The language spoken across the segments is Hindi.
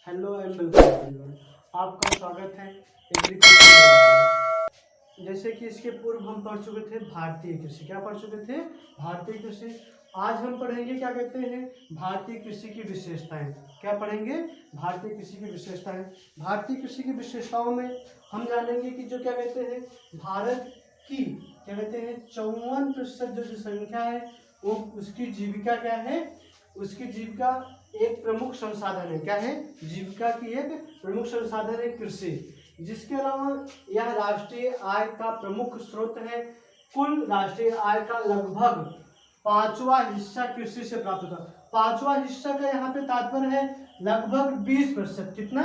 Hello and welcome everyone. आपका स्वागत है एग्रीकल्चर। जैसे कि इसके पूर्व हम पढ़ चुके थे भारतीय कृषि। क्या पढ़ चुके थे? भारतीय कृषि। आज हम पढ़ेंगे क्या कहते हैं भारतीय कृषि की विशेषताएं। क्या पढ़ेंगे? भारतीय कृषि की विशेषताएं। भारतीय कृषि की विशेषताओं में हम जानेंगे कि जो क्या कहते हैं भारत की क्या कहते हैं 54% जो संख्या है वो उसकी जीविका क्या है, उसकी जीविका एक प्रमुख संसाधन है। क्या है? जीविका की एक प्रमुख संसाधन है कृषि। जिसके अलावा यह राष्ट्रीय आय का प्रमुख स्रोत है। कुल राष्ट्रीय आय का लगभग 5वां हिस्सा कृषि से प्राप्त होता है। 5वां हिस्सा का यहाँ पे तात्पर्य है लगभग 20%। कितना?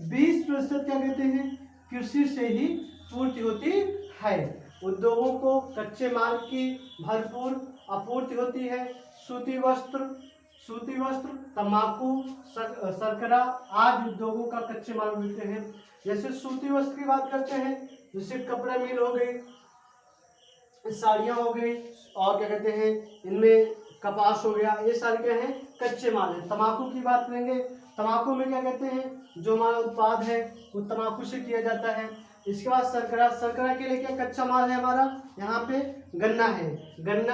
20% क्या कहते हैं कृषि से ही पूर्ति होती है। उद्योगों को कच्चे माल की भरपूर आपूर्ति होती है। सूती वस्त्र, तंबाकू, शर्करा आदि उद्योगों का कच्चे माल मिलते हैं। जैसे सूती वस्त्र की बात करते हैं, जैसे कपड़ा मिल हो गई, साड़ियाँ हो गई, और क्या कहते हैं इनमें कपास हो गया, ये सारे क्या है कच्चे माल है। तंबाकू की बात करेंगे, तंबाकू में क्या कहते हैं जो हमारा उत्पाद है वो तंबाकू से किया जाता है। इसके बाद शर्करा के लिए क्या कच्चा माल है हमारा, यहाँ पे गन्ना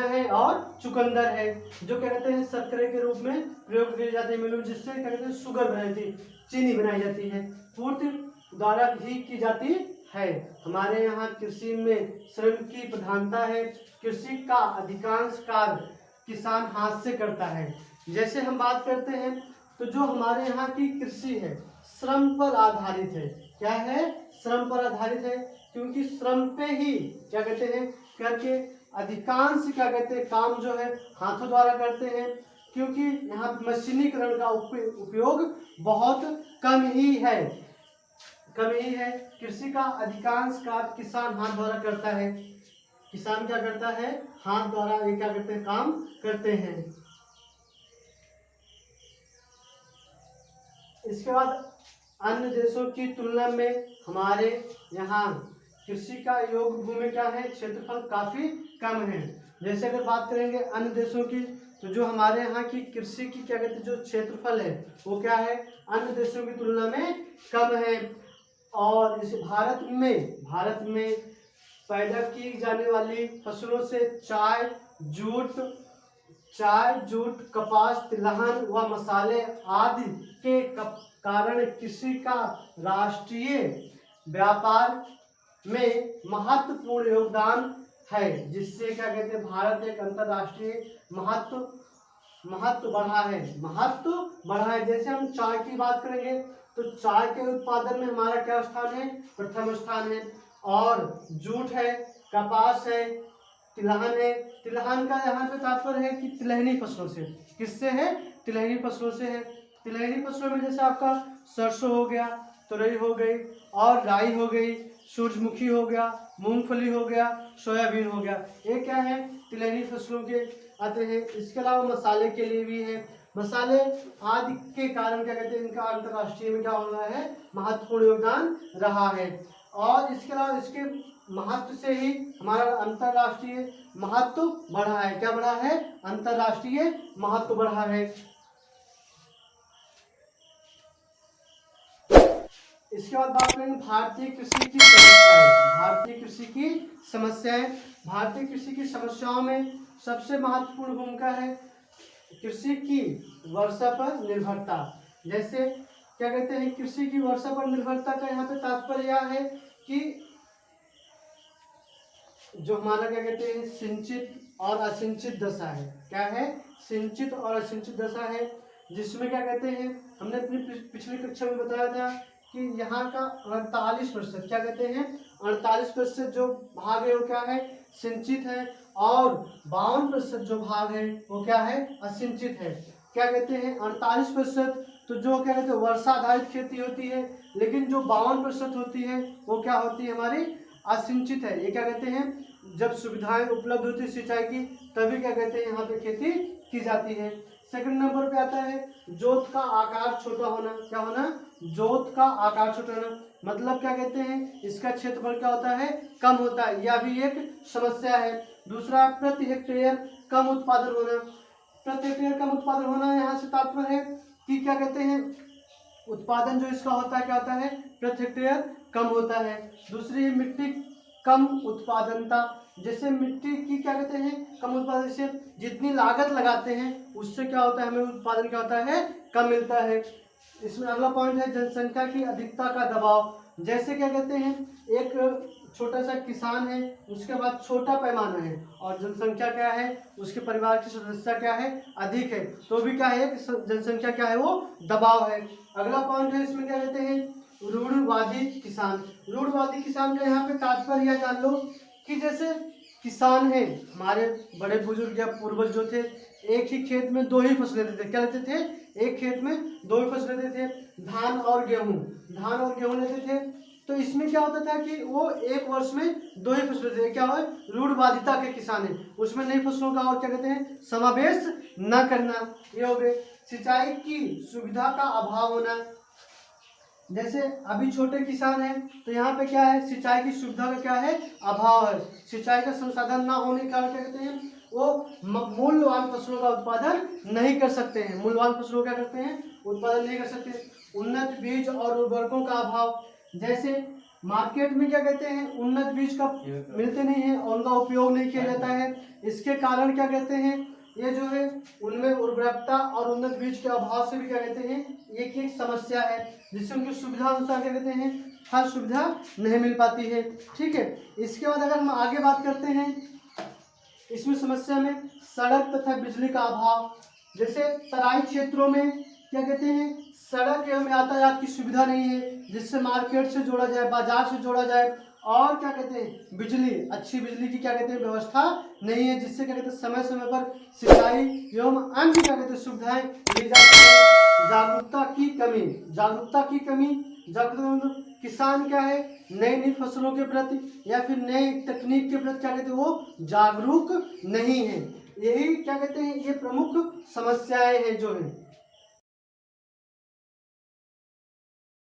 है और चुकंदर है, जो क्या कहते हैं शर्करे के रूप में प्रयोग किए जाते हैं मिलों, जिससे क्या कहते हैं शुगर बनाई जाती है, चीनी बनाई जाती है, पूर्ति द्वारा ही की जाती है। हमारे यहाँ कृषि में श्रम की प्रधानता है। कृषि का अधिकांश कार्य किसान हाथ से करता है। जैसे हम बात करते हैं तो जो हमारे यहाँ की कृषि है श्रम पर आधारित है। क्या है? श्रम पर आधारित है, क्योंकि श्रम पे ही क्या कहते हैं करके अधिकांश क्या कहते हैं काम जो है हाथों द्वारा करते हैं, क्योंकि यहाँ मशीनीकरण का उपयोग बहुत कम ही है। कृषि का अधिकांश कार्य किसान हाथ द्वारा करता है। किसान क्या करता है? हाथ द्वारा ये क्या करते हैं काम करते हैं। इसके बाद अन्य देशों की तुलना में हमारे यहाँ कृषि का योग भूमि क्या है, क्षेत्रफल काफी कम है। जैसे अगर बात करेंगे अन्य देशों की, तो जो हमारे यहाँ की कृषि की क्या कहते हैं जो क्षेत्रफल है वो क्या है अन्य देशों की तुलना में कम है। और इस भारत में पैदा की जाने वाली फसलों से चाय, जूट, कपास, तिलहन व मसाले आदि के कारण कृषि का राष्ट्रीय व्यापार में महत्वपूर्ण योगदान है, जिससे क्या कहते हैं भारत एक अंतर्राष्ट्रीय महत्व बढ़ा है। जैसे हम चाय की बात करेंगे तो चाय के उत्पादन में हमारा क्या स्थान है? प्रथम स्थान है। और जूट है, कपास है, तिलहन है। तिलहन का यहाँ पे तात्पर्य है कि तिलहनी फसलों से। किससे है? तिलहनी फसलों से है। तिलहनी फसलों में जैसे आपका सरसों हो गया, तुरई हो गई, और राई हो गई, सूरजमुखी हो गया, मूंगफली हो गया, सोयाबीन हो गया, ये क्या है तिलहनी फसलों के आते हैं। इसके अलावा मसाले के लिए भी है। मसाले आदि के कारण क्या कहते हैं इनका अंतर्राष्ट्रीय में क्या हो रहा है महत्वपूर्ण योगदान रहा है। और इसके अलावा इसके महत्व से ही हमारा अंतर्राष्ट्रीय महत्व बढ़ा है। क्या बढ़ा है? अंतर्राष्ट्रीय महत्व बढ़ा है। इसके बाद बात करेंगे भारतीय कृषि की समस्याएं। भारतीय कृषि की समस्याओं में सबसे महत्वपूर्ण भूमिका है कृषि की वर्षा पर निर्भरता। जैसे क्या कहते हैं कृषि की वर्षा पर निर्भरता का यहाँ पे तात्पर्य यह है कि जो हमारा क्या कहते हैं सिंचित और असिंचित दशा है। क्या है? सिंचित और असिंचित दशा है, जिसमें क्या कहते हैं हमने अपनी पिछली कक्षा में बताया था कि यहाँ का 48% क्या कहते हैं 48% जो भाग है वो क्या है सिंचित है, और 52% जो भाग है वो क्या है असिंचित है। क्या कहते हैं 48% तो जो क्या कहते हैं वर्षा आधारित खेती होती है, लेकिन जो 52% होती है वो क्या होती है हमारी असिंचित है। ये क्या कहते हैं जब सुविधाएं उपलब्ध होती है सिंचाई की तभी क्या कहते हैं यहाँ पे खेती की जाती है। सेकंड नंबर पे आता है जोत का आकार छोटा होना। क्या होना? जोत का आकार छोटा होना, मतलब क्या कहते हैं इसका क्षेत्रफल क्या होता है कम होता है, यह भी एक समस्या है। दूसरा प्रति हेक्टेयर कम उत्पादन होना। प्रति हेक्टेयर कम उत्पादन होना यहाँ से तात्पर्य है कि क्या कहते हैं उत्पादन जो इसका होता है क्या होता है, प्रति हेक्टेयर कम होता है। दूसरी है मिट्टी कम उत्पादनता, जैसे मिट्टी की क्या कहते हैं कम उत्पादन, से जितनी लागत लगाते हैं उससे क्या होता है हमें उत्पादन क्या होता है कम मिलता है। इसमें अगला पॉइंट है जनसंख्या की अधिकता का दबाव, जैसे क्या कहते हैं एक छोटा सा किसान है, उसके बाद छोटा पैमाना है और जनसंख्या क्या है, उसके परिवार की सदस्यता क्या है अधिक है, तो भी क्या है जनसंख्या क्या है वो दबाव है। अगला पॉइंट है इसमें क्या कहते हैं रूढ़िवादी किसान। रूढ़िवादी किसान का यहाँ पे तात्पर्य यह जान लो कि जैसे किसान है, हमारे बड़े बुजुर्ग या पूर्वज जो थे एक ही खेत में दो ही फसल लेते थे। क्या लेते थे, एक खेत में दो ही फसल लेते थे, धान और गेहूं लेते थे। तो इसमें क्या होता था कि वो एक वर्ष में दो ही फसल लेते थे। क्या हो, रूढ़वादिता के किसान है, उसमें नई फसलों का और क्या कहते हैं समावेश न करना। ये हो गए। सिंचाई की सुविधा का अभाव होना, जैसे अभी छोटे किसान हैं तो यहाँ पे क्या है सिंचाई की सुविधा का क्या है अभाव है। सिंचाई का संसाधन ना होने के कारण क्या कहते हैं वो मूल्यवान फसलों का उत्पादन नहीं कर सकते हैं। मूल्यवान फसलों क्या करते हैं उत्पादन नहीं कर सकते। उन्नत बीज और उर्वरकों का अभाव, जैसे मार्केट में क्या कहते हैं उन्नत बीज का मिलते नहीं है और उनका उपयोग नहीं किया जाता है। इसके कारण क्या कहते हैं ये जो है उनमें उर्वरकता और उन्नत बीज के अभाव से भी क्या कहते हैं एक समस्या है, जिससे उनकी सुविधा अनुसार क्या कहते हैं हर सुविधा नहीं मिल पाती है। ठीक है, इसके बाद अगर हम आगे बात करते हैं इसमें समस्या में सड़क तथा बिजली का अभाव, जैसे तराई क्षेत्रों में क्या कहते हैं सड़क एवं यातायात की सुविधा नहीं है जिससे मार्केट से जोड़ा जाए, बाजार से जोड़ा जाए, और क्या कहते हैं बिजली, अच्छी बिजली की क्या कहते हैं व्यवस्था नहीं है जिससे क्या कहते हैं समय समय पर सिंचाई एवं अन्य क्या कहते हैं सुविधाएं ली जा सके। जागरूकता की कमी, जागरूकता किसान क्या है नई फसलों के प्रति या फिर नई तकनीक के प्रति क्या कहते हैं वो जागरूक नहीं है। यही क्या कहते हैं ये प्रमुख समस्याएं हैं जो है।